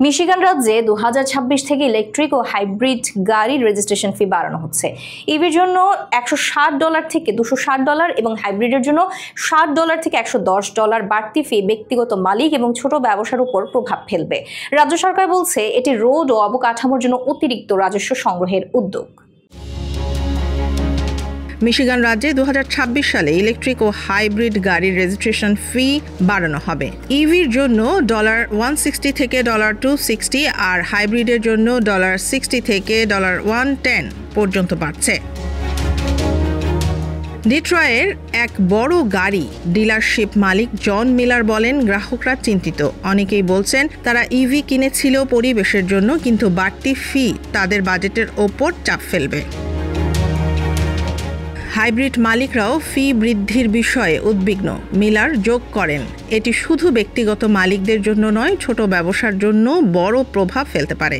Michigan রাজ্যে 2026 থেকে electric ও hybrid গাড়ির রেজিস্ট্রেশন ফি বাড়ানো হচ্ছে। ইভির জন্য $160 থেকে $260 এবং হাইব্রিডের জন্য $60 থেকে $110 বাড়তি ফি ব্যক্তিগত মালিক এবং ছোট ব্যবসার উপর প্রভাব ফেলবে। রাজ্য সরকার বলছে এটি রোড ও অবকাঠামোর জন্য অতিরিক্ত রাজস্ব সংগ্রহের উদ্যোগ। মিশিগান রাজ্যে 2026 সালে ইলেকট্রিক ও হাইব্রিড গাড়ির রেজিস্ট্রেশন ফি বাড়ানো হবে। ইভির জন্য $160 থেকে $260 আর হাইব্রিডের জন্য $60 থেকে $110 পর্যন্ত বাড়ছে। ডিট্রয়ের এক বড় গাড়ি ডিলারশিপ মালিক জন মিলার বলেন, গ্রাহকরা চিন্তিত। অনেকেই বলছেন তারা ইভি কিনেছিল পরিবেশের জন্য, কিন্তু বাড়তি ফি তাদের বাজেটের ওপর চাপ ফেলবে। হাইব্রিড মালিকরাও ফি বৃদ্ধির বিষয়ে উদ্বিগ্ন। মিলার যোগ করেন, এটি শুধু ব্যক্তিগত মালিকদের জন্য নয়, ছোট ব্যবসার জন্য বড় প্রভাব ফেলতে পারে।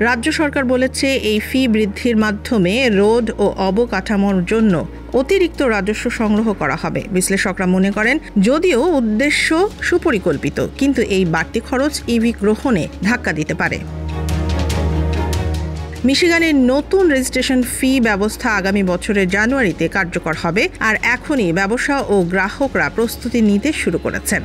রাজ্য সরকার বলেছে এই ফি বৃদ্ধির মাধ্যমে রোড ও অবকাঠামোর জন্য অতিরিক্ত রাজস্ব সংগ্রহ করা হবে। বিশ্লেষকরা মনে করেন, যদিও উদ্দেশ্য সুপরিকল্পিত, কিন্তু এই বাড়তি খরচ ইভি গ্রহণে ধাক্কা দিতে পারে। মিশিগানের নতুন রেজিস্ট্রেশন ফি ব্যবস্থা আগামী বছরের জানুয়ারিতে কার্যকর হবে, আর এখনই ব্যবসা ও গ্রাহকরা প্রস্তুতি নিতে শুরু করেছেন।